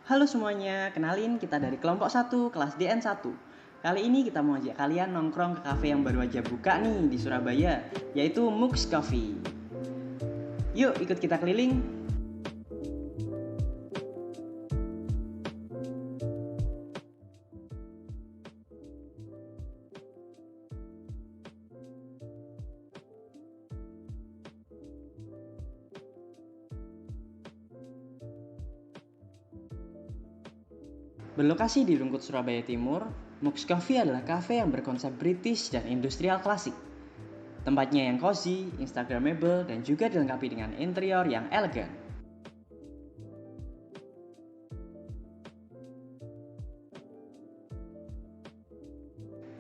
Halo semuanya, kenalin kita dari kelompok 1 kelas DN1. Kali ini kita mau ajak kalian nongkrong ke kafe yang baru aja buka nih di Surabaya, yaitu Mux Coffee. Yuk ikut kita keliling. Berlokasi di Rungkut, Surabaya Timur, Mux Coffee adalah kafe yang berkonsep British dan industrial klasik. Tempatnya yang cozy, instagramable, dan juga dilengkapi dengan interior yang elegan.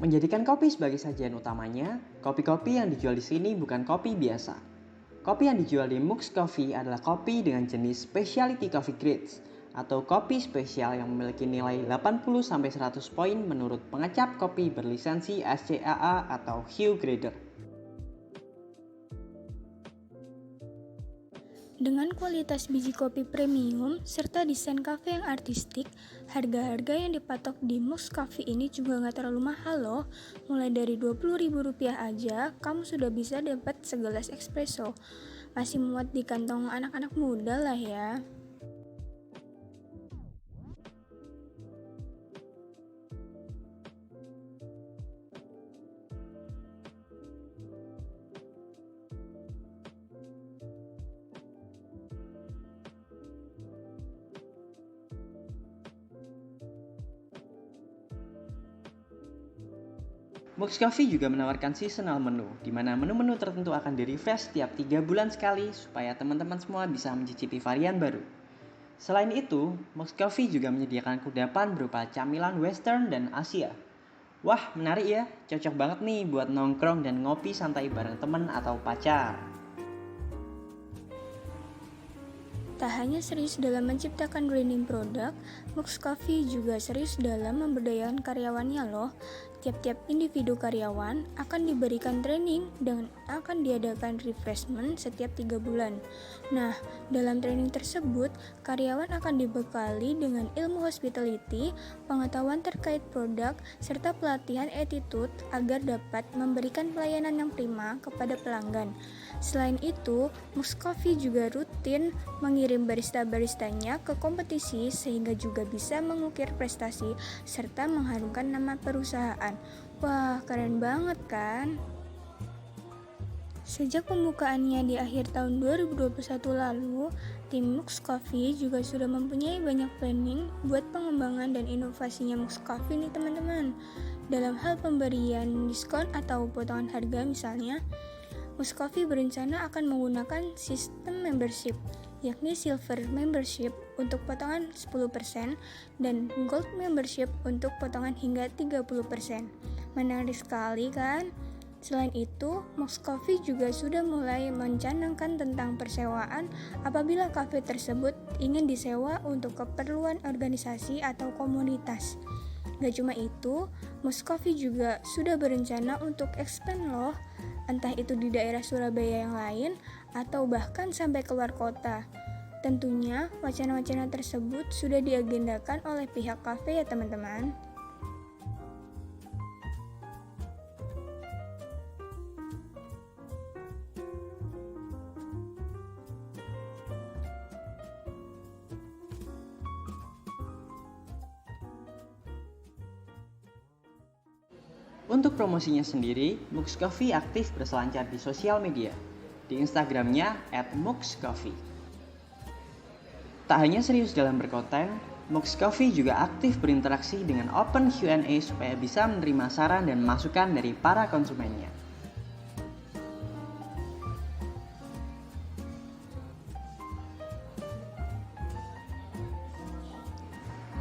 Menjadikan kopi sebagai sajian utamanya, kopi-kopi yang dijual di sini bukan kopi biasa. Kopi yang dijual di Mux Coffee adalah kopi dengan jenis specialty coffee grades atau kopi spesial yang memiliki nilai 80-100 poin menurut pengecap kopi berlisensi SCAA atau Hugh Grader. Dengan kualitas biji kopi premium serta desain kafe yang artistik, harga-harga yang dipatok di Mux Coffee ini juga gak terlalu mahal loh. Mulai dari Rp20.000 aja, kamu sudah bisa dapat segelas espresso. Masih muat di kantong anak-anak muda lah ya. Mux Coffee juga menawarkan seasonal menu, di mana menu-menu tertentu akan di-refresh setiap 3 bulan sekali supaya teman-teman semua bisa mencicipi varian baru. Selain itu, Mux Coffee juga menyediakan kudapan berupa camilan western dan Asia. Wah, menarik ya, cocok banget nih buat nongkrong dan ngopi santai bareng teman atau pacar. Tak hanya serius dalam menciptakan branding produk, Mux Coffee juga serius dalam memberdayakan karyawannya loh. Tiap-tiap individu karyawan akan diberikan training dan akan diadakan refreshment setiap 3 bulan. Nah, dalam training tersebut, karyawan akan dibekali dengan ilmu hospitality, pengetahuan terkait produk, serta pelatihan attitude agar dapat memberikan pelayanan yang prima kepada pelanggan. Selain itu, Mux Coffee juga rutin mengirim barista-baristanya ke kompetisi sehingga juga bisa mengukir prestasi serta mengharumkan nama perusahaan. Wah, keren banget kan? Sejak pembukaannya di akhir tahun 2021 lalu, tim Mux Coffee juga sudah mempunyai banyak planning buat pengembangan dan inovasinya Mux Coffee nih teman-teman. Dalam hal pemberian diskon atau potongan harga misalnya, Mux Coffee berencana akan menggunakan sistem membership, yakni Silver Membership untuk potongan 10% dan Gold Membership untuk potongan hingga 30%. Menarik sekali kan? Selain itu, Mux Coffee juga sudah mulai mencanangkan tentang persewaan apabila kafe tersebut ingin disewa untuk keperluan organisasi atau komunitas. Gak cuma itu, Mux Coffee juga sudah berencana untuk expand loh, entah itu di daerah Surabaya yang lain atau bahkan sampai keluar kota. Tentunya wacana-wacana tersebut sudah diagendakan oleh pihak kafe ya teman-teman. Untuk promosinya sendiri, Mux Coffee aktif berselancar di sosial media. Di Instagramnya @muxcoffee. Tak hanya serius dalam berkonten, Mux Coffee juga aktif berinteraksi dengan open Q&A supaya bisa menerima saran dan masukan dari para konsumennya.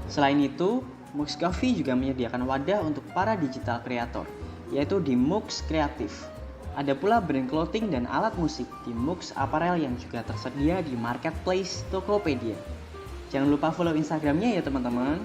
Selain itu, Mux Coffee juga menyediakan wadah untuk para digital creator, yaitu di Mux Kreatif. Ada pula brand clothing dan alat musik di Mux Apparel yang juga tersedia di marketplace Tokopedia. Jangan lupa follow Instagramnya ya teman-teman.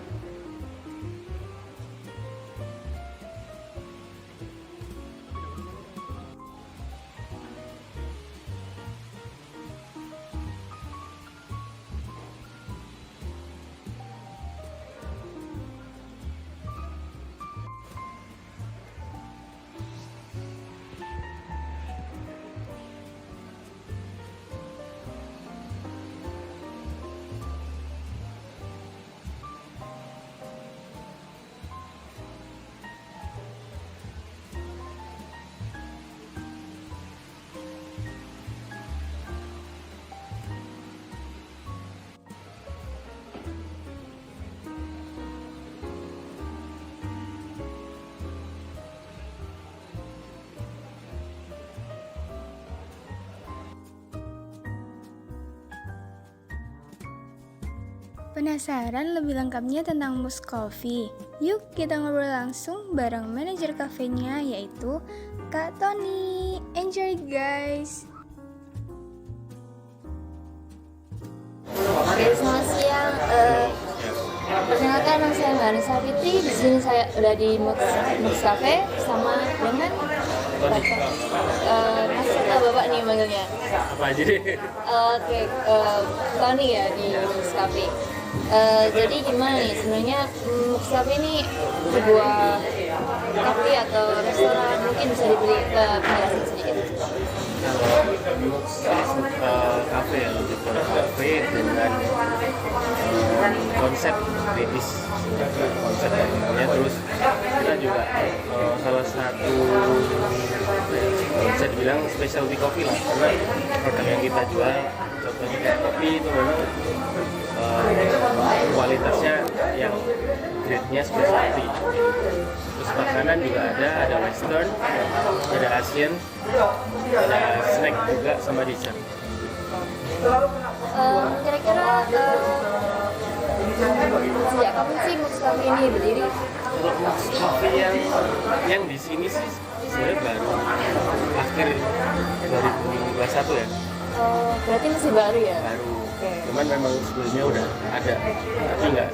Penasaran lebih lengkapnya tentang Musk Coffee? Yuk kita ngobrol langsung bareng manajer kafenya yaitu Kak Tony. Enjoy guys! Oke, selamat siang. Perkenalkan nama saya Marisa Fitri. Di sini saya udah di Musk Cafe sama dengan Bapak. Mas atau Bapak nih manggilnya? Apa aja deh? Oke, Tony ya di Musk Cafe. Jadi gimana nih sebenarnya Musk Cafe ini sebuah kafe atau restoran, mungkin bisa diberi penjelasan sedikit. Kafe ya, lebih ke kafe dengan konsep British, konsep namanya. Terus kita juga salah satu bisa dibilang specialty coffee lah, karena produk yang kita jual contohnya kayak kopi itu memang kualitasnya yang grade-nya specialty. Terus makanan juga ada western, ada Asian, ada snack juga sama dessert. Kira-kira sejak kapan sih Musk Cafe ini berdiri? Kalau Musk Coffee yang di sini sih sebenarnya baru akhir 2021 ya. Berarti masih baru ya? Baru. Oke. Cuman memang sebelumnya udah ada, tapi nggak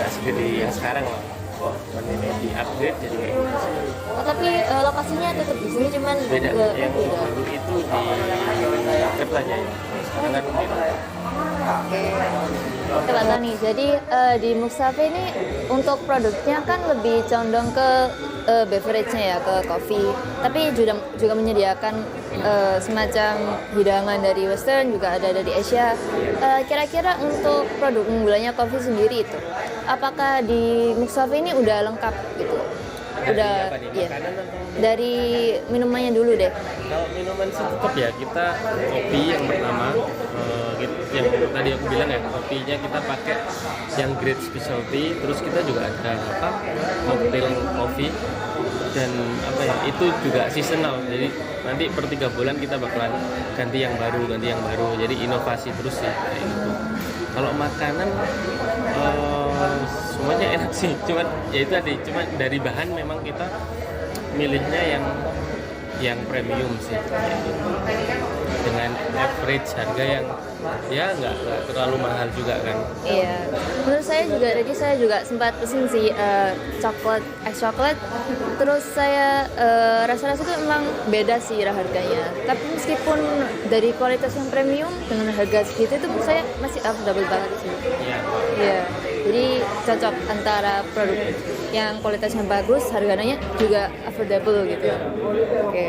segede yang sekarang lah. Cuman ini di upgrade jadi kayak gitu. Tapi lokasinya tetap di sini, cuman Beda. beda. Yang dulu itu di Kertajaya. Sekarang kan di Oke Pak Tony, jadi di Musk Cafe ini untuk produknya kan lebih condong ke beverage-nya ya, ke kopi. Tapi juga menyediakan semacam hidangan dari Western, juga ada dari Asia. Kira-kira untuk produk unggulannya kopi sendiri itu, apakah di Musk Cafe ini udah lengkap gitu? Udah, iya. Dari minumannya dulu deh. Kalau minuman sih tetap ya, kita kopi yang pertama, yang tadi aku bilang ya, kopinya kita pakai yang grade specialty. Terus kita juga ada mocktail coffee, dan itu juga seasonal. Jadi nanti per 3 bulan kita bakalan ganti yang baru. Jadi inovasi terus ya kayak gitu. Kalau makanan semuanya enak sih, cuman dari bahan memang kita milihnya yang premium sih, dengan average harga yang ya nggak terlalu mahal juga kan. Iya, menurut saya juga tadi saya juga sempat pesen sih ice chocolate. Terus saya rasa-rasa itu memang beda sih harganya. Tapi meskipun dari kualitas yang premium dengan harga segitu itu menurut saya masih affordable banget sih. Iya. Iya, jadi cocok antara produk yang kualitasnya bagus, harganya juga affordable gitu. Oke.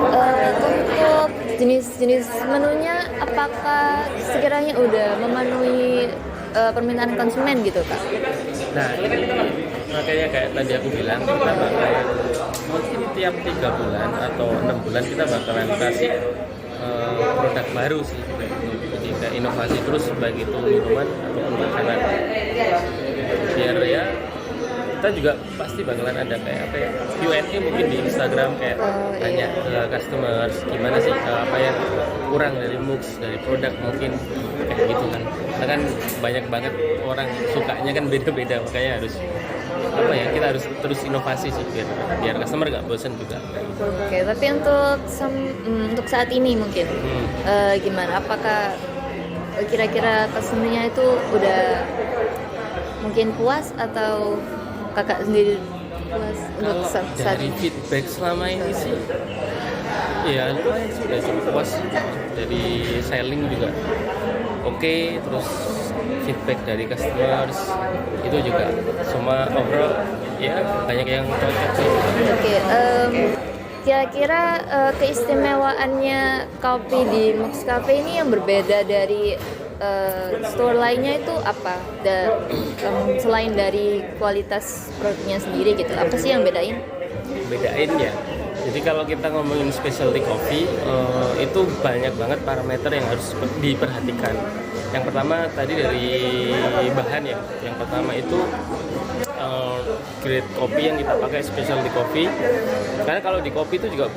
Untuk jenis-jenis menunya, apakah sekiranya udah memenuhi permintaan konsumen gitu Kak? Nah ini makanya kayak tadi aku bilang, kita bakalan mungkin tiap 3 bulan atau 6 bulan kita bakalan kasih produk baru sih. Jadi kayak inovasi terus, baik itu minuman ataupun makanan. Biar ya kita juga pasti bakalan ada kayak Q&A mungkin di Instagram, kayak tanya ke customers gimana sih apa yang kurang dari Musk, dari produk mungkin kayak gitu kan. Karena kan banyak banget orang sukanya kan beda-beda, makanya harus kita harus terus inovasi sih biar customer nggak bosan juga. Oke, tapi untuk saat ini mungkin gimana? Apakah kira-kira customer-nya itu udah mungkin puas, atau kakak sendiri puas untuk saat dari ini? feedback selama ini sih ya lumayan, sudah cukup puas. Dari selling juga oke, terus feedback dari customers itu juga semua overall ya banyak yang cocok sih. Oke, kira-kira keistimewaannya kopi di Musk Cafe ini yang berbeda dari store lainnya itu apa? Selain dari kualitas produknya sendiri gitu, apa sih yang bedain? Bedain ya. Jadi kalau kita ngomongin specialty coffee, itu banyak banget parameter yang harus diperhatikan. Yang pertama tadi dari bahan ya. Yang pertama itu grade kopi yang kita pakai specialty coffee. Karena kalau di kopi itu juga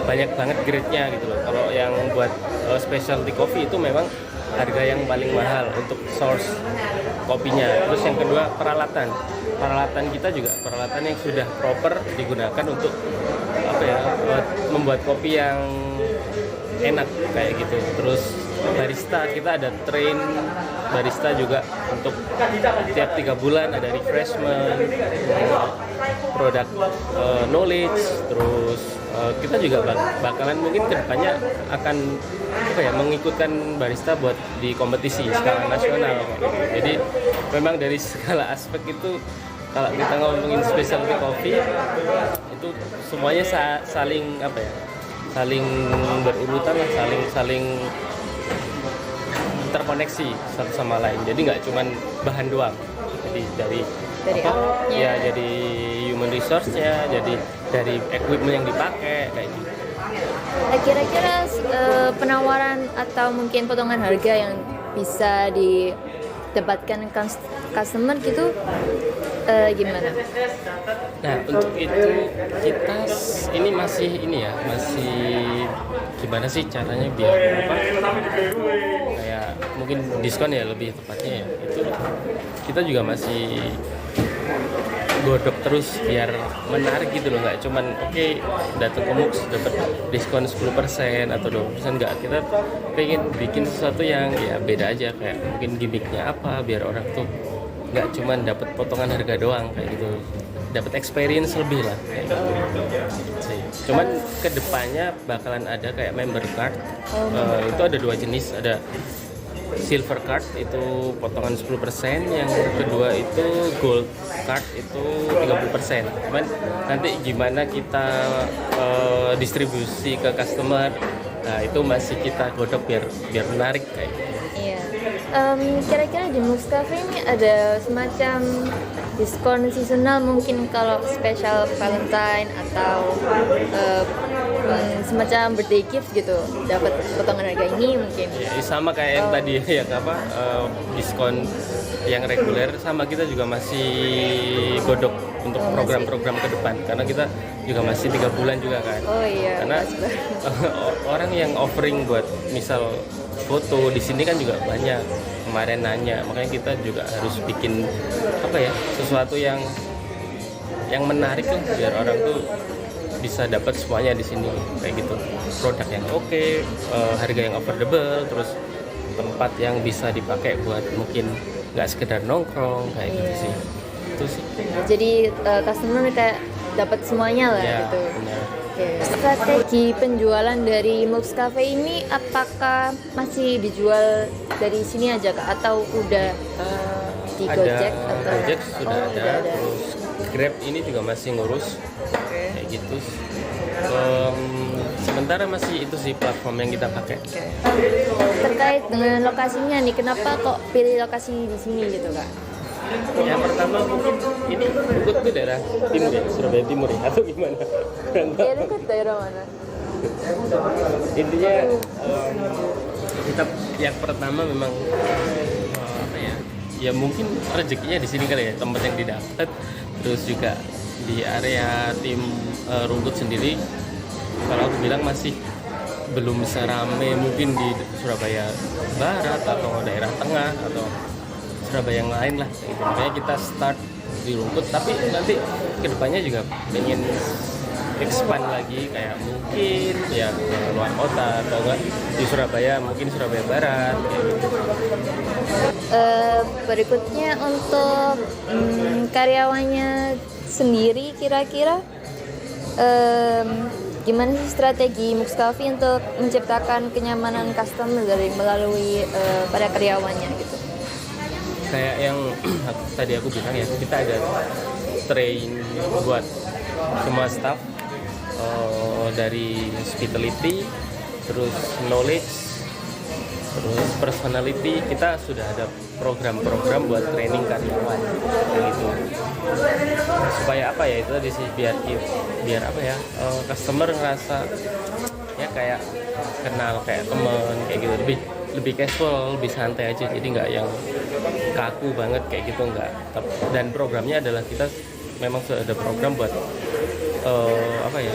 banyak banget grade-nya gitu loh. Kalau yang buat specialty coffee itu memang harga yang paling mahal untuk source kopinya. Terus yang kedua peralatan kita juga peralatan yang sudah proper digunakan untuk membuat kopi yang enak kayak gitu. Terus barista, kita ada train barista juga untuk tiap 3 bulan ada refreshment, product knowledge. Terus kita juga bakalan mungkin kedepannya akan mengikutkan barista buat di kompetisi skala nasional kayak gitu. Jadi memang dari segala aspek itu kalau kita ngomongin specialty coffee itu semuanya saling berurutan lah, saling terkoneksi satu sama lain. Jadi nggak cuma bahan doang. Jadi dari awalnya jadi human resource-nya, jadi dari equipment yang dipakai kayak gitu. Kira-kira penawaran atau mungkin potongan harga yang bisa didapatkan customer gitu gimana? Nah, untuk itu kita ini masih gimana sih caranya biar kayak mungkin diskon ya lebih tepatnya ya. Itu kita juga masih godok terus biar menarik gitu loh, nggak cuman datang ke MUX dapat diskon 10% atau 20%, nggak. Kita pengen bikin sesuatu yang ya beda aja, kayak mungkin gimmicknya apa biar orang tuh nggak cuman dapat potongan harga doang kayak gitu, dapat experience lebih lah kayak gitu. Cuman kedepannya bakalan ada kayak member card. Itu ada 2 jenis, ada silver card itu potongan 10%, yang kedua itu gold card itu 30%. Cuman nanti gimana kita distribusi ke customer, nah itu masih kita godok biar menarik kayak gitu. Iya. Kira-kira di MUX Cafe ini ada semacam diskon seasonal mungkin kalau spesial Valentine atau semacam birthday gift gitu, dapat potongan harga ini mungkin. Ya, sama kayak yang tadi ya diskon yang reguler, sama kita juga masih godok untuk program-program ke depan karena kita juga masih 3 bulan juga kan. Oh iya. Karena orang yang offering buat misal foto di sini kan juga banyak kemarin nanya, makanya kita juga harus bikin sesuatu yang menarik lah biar orang tuh bisa dapat semuanya di sini kayak gitu, produk yang harga yang affordable, terus tempat yang bisa dipakai buat mungkin nggak sekedar nongkrong kayak gitu sih. Itu sih. Jadi customer kayak dapat semuanya lah ya, gitu. Benar. Strategi penjualan dari MUX Cafe ini apakah masih dijual dari sini aja Kak? Atau udah di Gojek? Gojek sudah ada. Terus Grab ini juga masih ngurus kayak gitu. Sementara masih itu sih platform yang kita pakai. Terkait dengan lokasinya nih, kenapa kok pilih lokasi di sini gitu Kak? Yang pertama mungkin ini Rungkut tuh daerah timur ya, Surabaya Timur ya, atau gimana? Ya Rungkut daerah mana? Intinya kita yang pertama memang ya mungkin rezekinya di sini kali ya, tempat yang didapat. Terus juga di area tim Rungkut sendiri, kalau aku bilang masih belum serame mungkin di Surabaya Barat atau daerah tengah atau Surabaya yang lain lah gitu. Makanya kita start di Rungkut, tapi nanti kedepannya juga ingin expand lagi kayak mungkin ya ke luar kota atau enggak di Surabaya, mungkin Surabaya Barat gitu. Berikutnya untuk karyawannya sendiri kira-kira gimana sih strategi MUX Cafe untuk menciptakan kenyamanan customer melalui pada karyawannya gitu? Kayak yang tadi aku bilang ya, kita ada train buat semua staff, dari hospitality, terus knowledge, terus personality. Kita sudah ada program-program buat training karyawan gitu, supaya itu tadi sih, biar customer ngerasa ya kayak kenal, kayak teman kayak gitu, lebih casual, lebih santai aja, jadi nggak yang kaku banget kayak gitu, nggak. Dan programnya adalah kita memang sudah ada program buat apa ya,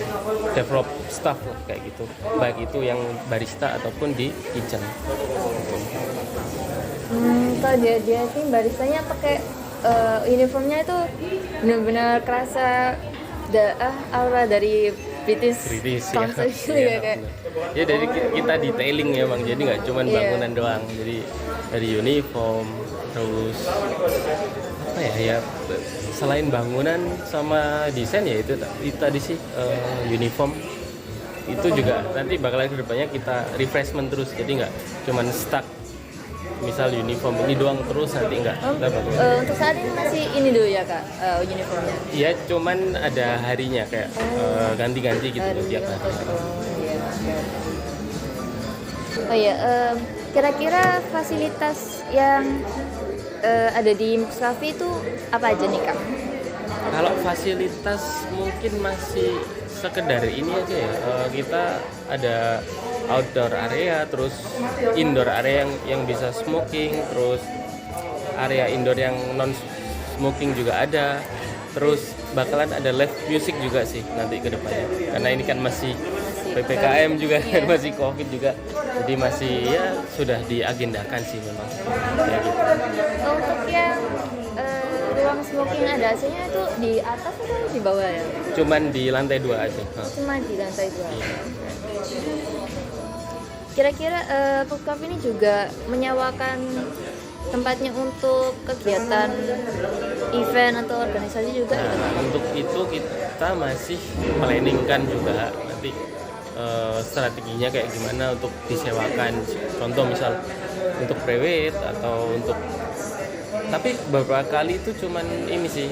develop staff lah, kayak gitu, baik itu yang barista ataupun di kitchen gitu. Kalau dia sih baristanya pakai uniformnya itu benar-benar kerasa aura dari British Council gitu ya kayak. Ya dari kita detailing ya bang, jadi nggak cuma bangunan doang, jadi dari uniform, terus apa ya selain bangunan sama desain ya itu tadi sih uniform itu juga nanti bakalan kedepannya kita refreshment terus, jadi nggak cuma stuck misal uniform ini doang terus nanti enggak. Untuk saat ini masih ini dulu ya kak, uniformnya? Iya, cuman ada harinya kayak ganti-ganti gitu tiap hari. Oh iya, kira-kira fasilitas yang ada di Mux Cafe itu apa aja nih kak? Kalau fasilitas mungkin masih sekedar ini aja ya, kita ada outdoor area, terus indoor area yang bisa smoking, terus area indoor yang non smoking juga ada, terus bakalan ada live music juga sih nanti ke depannya, karena ini kan masih PPKM juga kan, masih COVID juga, jadi masih ya sudah diagendakan sih memang kayak gitu. Untuk yang ruang smoking ada AC-nya itu di atas atau di bawah ya? Cuman di lantai 2 aja. Cuma di lantai 2. Iya. Kira-kira Mux Cafe ini juga menyewakan tempatnya untuk kegiatan event atau organisasi juga? Nah, untuk itu kita masih planningkan juga nanti strateginya kayak gimana untuk disewakan. Contoh misal untuk private atau untuk, tapi beberapa kali itu cuman ini sih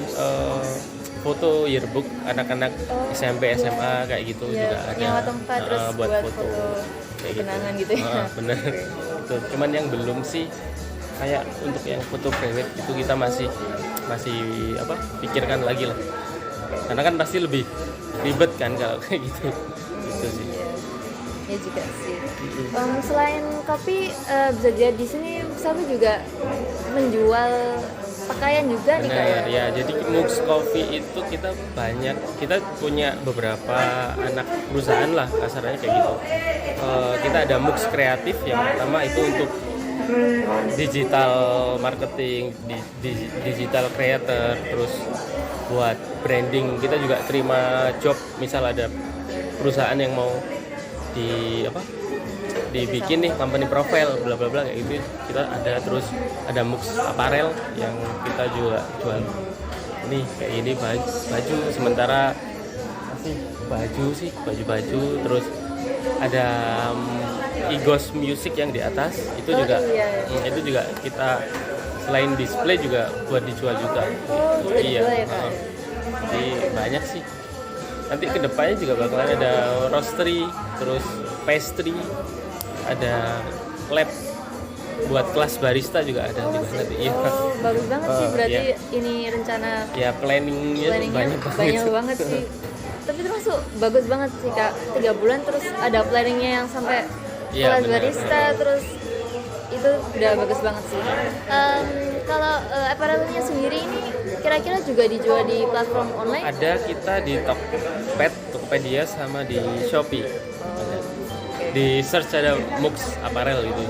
foto yearbook anak-anak SMP SMA kayak gitu juga ada. Nyawa tempat terus buat foto kayak kenangan gitu ya. Bener itu. Cuman yang belum sih kayak untuk yang foto private itu kita masih pikirkan lagi lah. Karena kan pasti lebih ribet kan kalau kayak gitu. Itu sih. Ya juga sih. Selain kopi, bisa dilihat di sini Sabu juga menjual pakaian juga nih kak ya? Ya, jadi Mux Coffee itu kita punya beberapa anak perusahaan lah kasarnya kayak gitu. Kita ada Mux Kreatif yang pertama itu untuk digital marketing, digital creator, terus buat branding kita juga terima job, misal ada perusahaan yang mau dibikin nih company profile bla bla bla kayak gitu kita ada. Terus ada Mux Apparel yang kita juga jual ini kayak ini baju sementara baju terus ada Igos Music yang di atas itu juga itu juga kita selain display juga buat dijual juga. Iya ya, Kak? Jadi banyak sih. Nanti kedepannya juga bakalan ada roastery, terus pastry, ada lab buat kelas barista juga ada di sana. Iya. Bagus banget sih berarti ini rencana. Ya planningnya banyak banget sih. Tapi termasuk bagus banget sih kak, 3 bulan terus ada planningnya yang sampai kelas barista, terus itu udah bagus banget sih. Kalau apparelnya sendiri ini kira-kira juga dijual di platform online? Ada, kita di Tokopedia sama di Shopee. Di search ada Mux Apparel gitu.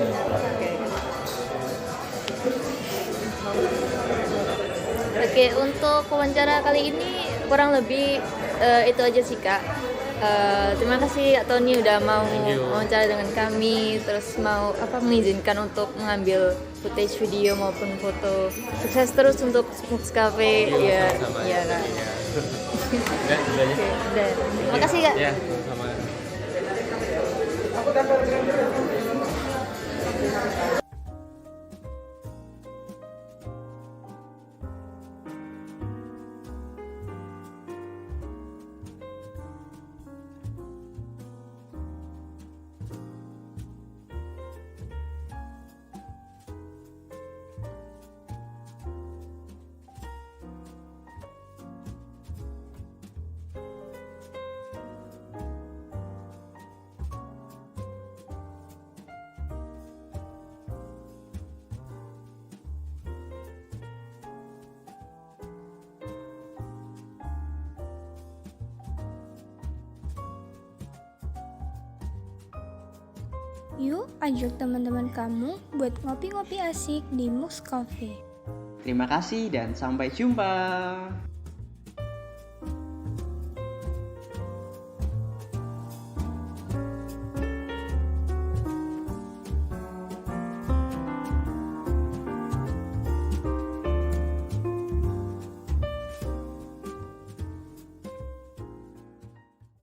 Oke, untuk wawancara kali ini kurang lebih itu aja sih kak. Terima kasih Tony udah mau wawancara dengan kami, terus mau mengizinkan untuk mengambil footage video maupun foto. Sukses terus untuk Mux Cafe. Iya kak. Terima kasih kak. Ya, sama. Yuk ajak teman-teman kamu buat ngopi-ngopi asik di Mux Coffee. Terima kasih dan sampai jumpa.